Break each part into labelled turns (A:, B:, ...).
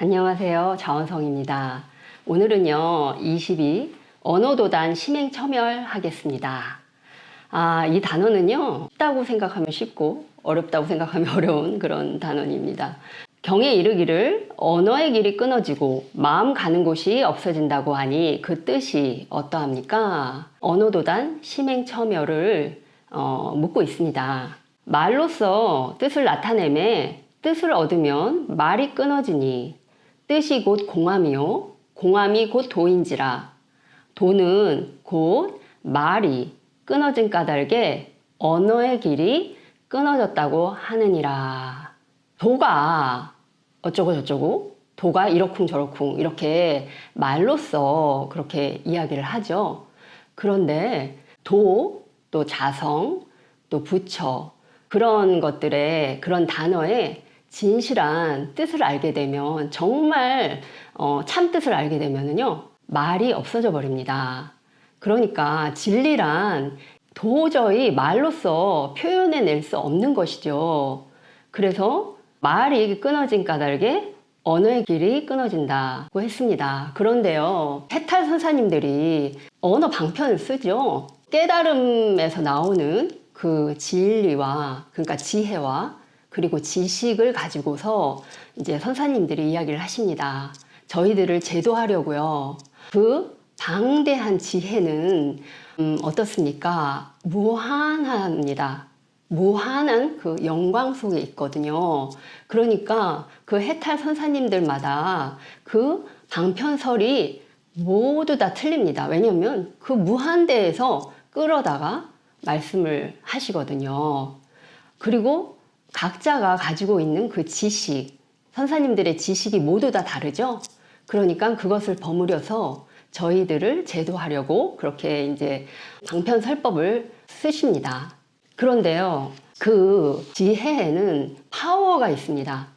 A: 안녕하세요. 자원성입니다. 오늘은요, 22 언어도단 심행첨열 하겠습니다. 이 단어는요, 쉽다고 생각하면 쉽고 어렵다고 생각하면 어려운 그런 단어입니다. 경에 이르기를 언어의 길이 끊어지고 마음 가는 곳이 없어진다고 하니 그 뜻이 어떠합니까? 언어도단 심행첨열을 묻고 있습니다. 말로써 뜻을 나타내매 뜻을 얻으면 말이 끊어지니 뜻이 곧 공함이요 공함이 곧 도인지라 도는 곧 말이 끊어진 까닭에 언어의 길이 끊어졌다고 하느니라. 도가 어쩌고 저쩌고 도가 이러쿵 저러쿵 이렇게 말로써 그렇게 이야기를 하죠. 그런데 도, 또 자성, 또 부처 그런 것들의 그런 단어의 진실한 뜻을 알게 되면 정말 참 뜻을 알게 되면은요 말이 없어져 버립니다. 그러니까 진리란 도저히 말로써 표현해낼 수 없는 것이죠. 그래서 말이 끊어진 까닭에 언어의 길이 끊어진다고 했습니다. 그런데요 해탈 선사님들이 언어 방편을 쓰죠. 깨달음에서 나오는 그 진리와 그러니까 지혜와 그리고 지식을 가지고서 이제 선사님들이 이야기를 하십니다. 저희들을 제도하려고요. 그 방대한 지혜는 어떻습니까? 무한합니다. 무한한 그 영광 속에 있거든요. 그러니까 그 해탈 선사님들마다 그 방편설이 모두 다 틀립니다. 왜냐하면 그 무한대에서 끌어다가 말씀을 하시거든요. 그리고 각자가 가지고 있는 그 지식, 선사님들의 지식이 모두 다 다르죠. 그러니까 그것을 버무려서 저희들을 제도하려고 그렇게 이제 방편설법을 쓰십니다. 그런데요, 그 지혜에는 파워가 있습니다.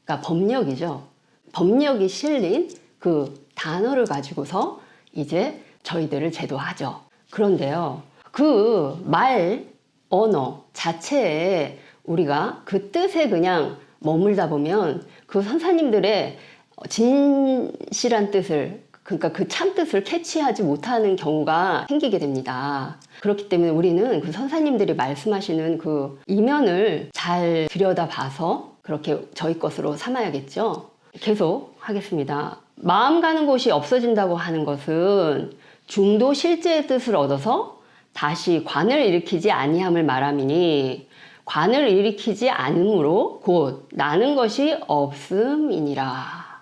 A: 그러니까 법력이죠. 법력이 실린 그 단어를 가지고서 이제 저희들을 제도하죠. 그런데요, 그 말, 언어 자체에 우리가 그 뜻에 그냥 머물다 보면 그 선사님들의 진실한 뜻을 그러니까 그 참뜻을 캐치하지 못하는 경우가 생기게 됩니다. 그렇기 때문에 우리는 그 선사님들이 말씀하시는 그 이면을 잘 들여다봐서 그렇게 저희 것으로 삼아야겠죠. 계속 하겠습니다. 마음 가는 곳이 없어진다고 하는 것은 중도 실제의 뜻을 얻어서 다시 관을 일으키지 아니함을 말함이니 관을 일으키지 않으므로 곧 나는 것이 없음이니라.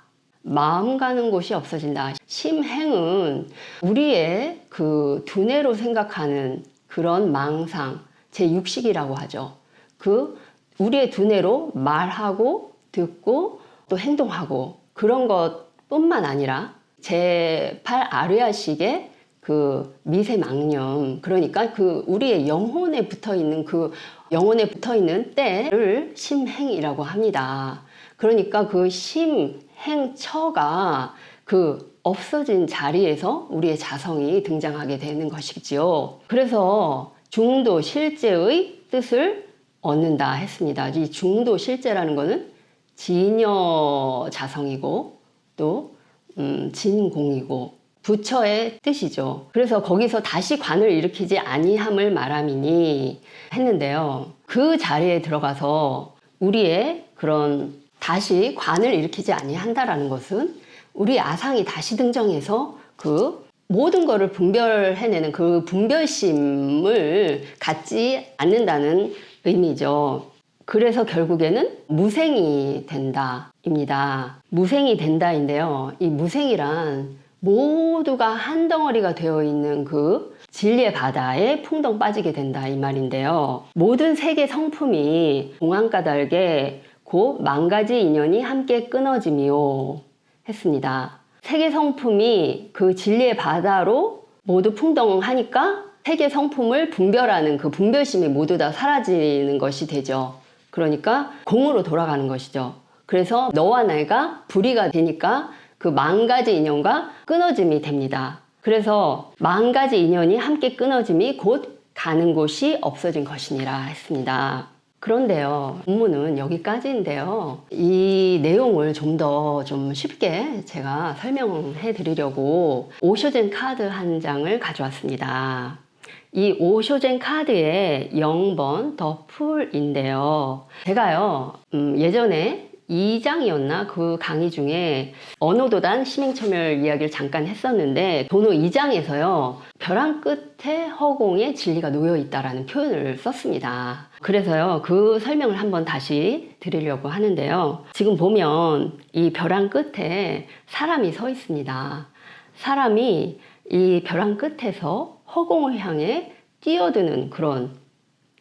A: 마음 가는 곳이 없어진다. 심행은 우리의 그 두뇌로 생각하는 그런 망상, 제6식이라고 하죠. 그 우리의 두뇌로 말하고 듣고 또 행동하고 그런 것뿐만 아니라 제8 아르야식의 그 미세망념, 그러니까 그 우리의 영혼에 붙어 있는 그 영혼에 붙어 있는 때를 심행이라고 합니다. 그러니까 그 심행처가 그 없어진 자리에서 우리의 자성이 등장하게 되는 것이지요. 그래서 중도 실제의 뜻을 얻는다 했습니다. 이 중도 실제라는 것은 진여 자성이고 또 진공이고 부처의 뜻이죠. 그래서 거기서 다시 관을 일으키지 아니함을 말함이니 했는데요. 그 자리에 들어가서 우리의 그런 다시 관을 일으키지 아니한다라는 것은 우리 아상이 다시 등장해서 그 모든 것을 분별해내는 그 분별심을 갖지 않는다는 의미죠. 그래서 결국에는 무생이 된다입니다. 무생이 된다인데요. 이 무생이란 모두가 한 덩어리가 되어 있는 그 진리의 바다에 풍덩 빠지게 된다 이 말인데요. 모든 세계 성품이 공한 까닭에 곧 만가지 인연이 함께 끊어짐이요 했습니다. 세계 성품이 그 진리의 바다로 모두 풍덩하니까 세계 성품을 분별하는 그 분별심이 모두 다 사라지는 것이 되죠. 그러니까 공으로 돌아가는 것이죠. 그래서 너와 내가 불이가 되니까 그 만 가지 인연과 끊어짐이 됩니다. 그래서 만 가지 인연이 함께 끊어짐이 곧 가는 곳이 없어진 것이니라 했습니다. 그런데요, 본문은 여기까지인데요. 이 내용을 좀 더 좀 쉽게 제가 설명해 드리려고 오쇼젠 카드 한 장을 가져왔습니다. 이 오쇼젠 카드의 0번 더 풀인데요. 제가요, 예전에 2장이었나? 그 강의 중에 언어도단 심행첨열 이야기를 잠깐 했었는데 도노 2장에서요. 벼랑 끝에 허공에 진리가 놓여 있다라는 표현을 썼습니다. 그래서요. 그 설명을 한번 다시 드리려고 하는데요. 지금 보면 이 벼랑 끝에 사람이 서 있습니다. 사람이 이 벼랑 끝에서 허공을 향해 뛰어드는 그런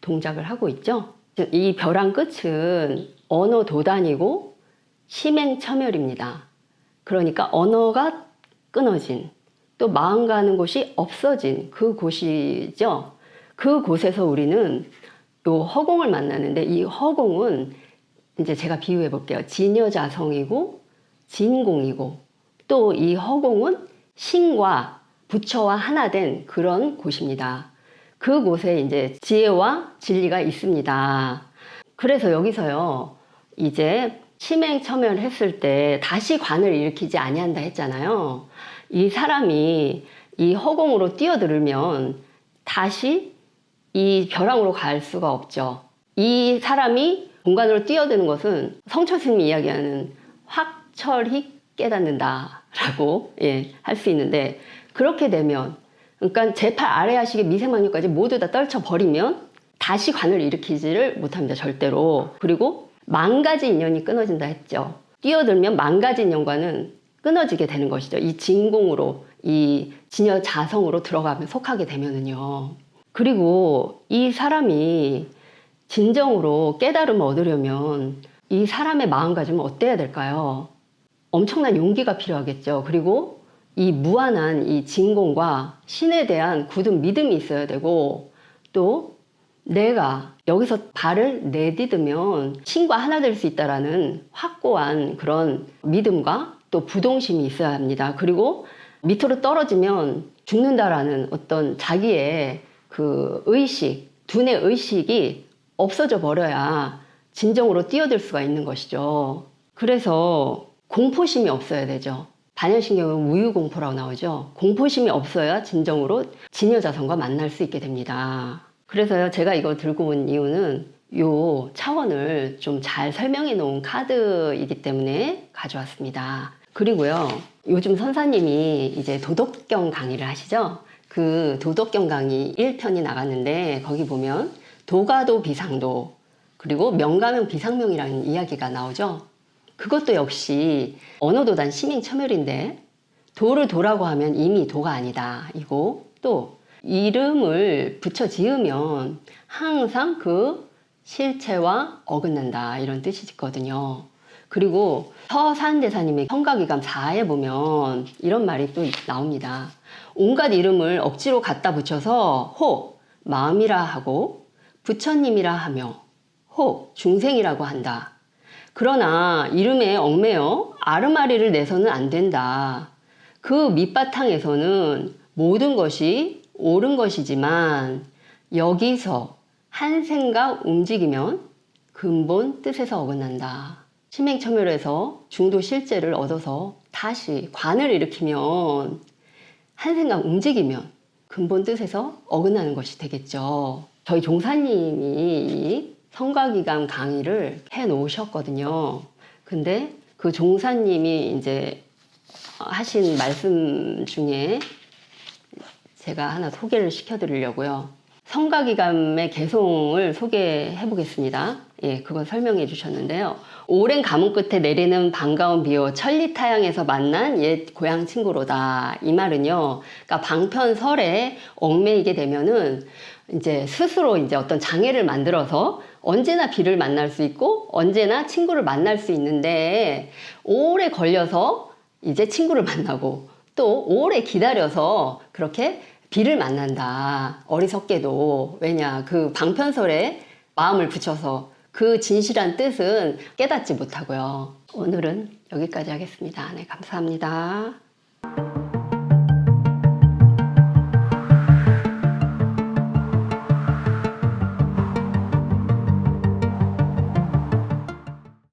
A: 동작을 하고 있죠. 이 벼랑 끝은 언어 도단이고 심행첨열입니다. 그러니까 언어가 끊어진, 또 마음 가는 곳이 없어진 그 곳이죠. 그 곳에서 우리는 요 허공을 만나는데, 이 허공은 이제 제가 비유해 볼게요. 진여자성이고 진공이고, 또 이 허공은 신과 부처와 하나 된 그런 곳입니다. 그곳에 이제 지혜와 진리가 있습니다. 그래서 여기서요, 이제 심행첨열 했을 때 다시 관을 일으키지 아니한다 했잖아요. 이 사람이 이 허공으로 뛰어들면 다시 이 벼랑으로 갈 수가 없죠. 이 사람이 공간으로 뛰어드는 것은 성철스님이 이야기하는 확철히 깨닫는다라고 할 수 있는데, 그렇게 되면, 그러니까 제8 아래하식의 미생망류까지 모두 다 떨쳐버리면 다시 관을 일으키지를 못합니다. 절대로. 그리고 만 가지 인연이 끊어진다 했죠. 뛰어들면 만 가지 인연과는 끊어지게 되는 것이죠. 이 진공으로, 이 진여 자성으로 들어가면, 속하게 되면은요. 그리고 이 사람이 진정으로 깨달음을 얻으려면 이 사람의 마음가짐은 어때야 될까요? 엄청난 용기가 필요하겠죠. 그리고 이 무한한 이 진공과 신에 대한 굳은 믿음이 있어야 되고, 또 내가 여기서 발을 내디디면 신과 하나 될 수 있다라는 확고한 그런 믿음과 또 부동심이 있어야 합니다. 그리고 밑으로 떨어지면 죽는다라는 어떤 자기의 그 의식, 두뇌 의식이 없어져 버려야 진정으로 뛰어들 수가 있는 것이죠. 그래서 공포심이 없어야 되죠. 반야신경은 우유공포라고 나오죠. 공포심이 없어야 진정으로 진여자성과 만날 수 있게 됩니다. 그래서요, 제가 이거 들고 온 이유는 요 차원을 좀 잘 설명해 놓은 카드이기 때문에 가져왔습니다. 그리고요, 요즘 선사님이 이제 도덕경 강의를 하시죠. 그 도덕경 강의 1편이 나갔는데, 거기 보면 도가도 비상도, 그리고 명가명 비상명이라는 이야기가 나오죠. 그것도 역시 언어도단 심행첨열인데, 도를 도라고 하면 이미 도가 아니다 이고, 또 이름을 붙여 지으면 항상 그 실체와 어긋난다 이런 뜻이 있거든요. 그리고 서산대사님의 성가기감 4에 보면 이런 말이 또 나옵니다. 온갖 이름을 억지로 갖다 붙여서 혹 마음이라 하고 부처님이라 하며 혹 중생이라고 한다. 그러나 이름에 얽매여 아르마리를 내서는 안 된다. 그 밑바탕에서는 모든 것이 옳은 것이지만 여기서 한 생각 움직이면 근본 뜻에서 어긋난다. 심행첨열에서 중도 실제를 얻어서 다시 관을 일으키면, 한 생각 움직이면 근본 뜻에서 어긋나는 것이 되겠죠. 저희 종사님이 이 성가기감 강의를 해 놓으셨거든요. 근데 그 종사님이 이제 하신 말씀 중에 제가 하나 소개를 시켜드리려고요. 성가기감의 개송을 소개해 보겠습니다. 그거 설명해 주셨는데요. 오랜 가뭄 끝에 내리는 반가운 비요, 천리타양에서 만난 옛 고향 친구로다. 이 말은요, 그러니까 방편설에 얽매이게 되면은 이제 스스로 이제 어떤 장애를 만들어서 언제나 비를 만날 수 있고 언제나 친구를 만날 수 있는데, 오래 걸려서 이제 친구를 만나고 또 오래 기다려서 그렇게 비를 만난다. 어리석게도. 왜냐, 그 방편설에 마음을 붙여서 그 진실한 뜻은 깨닫지 못하고요. 오늘은 여기까지 하겠습니다. 네, 감사합니다.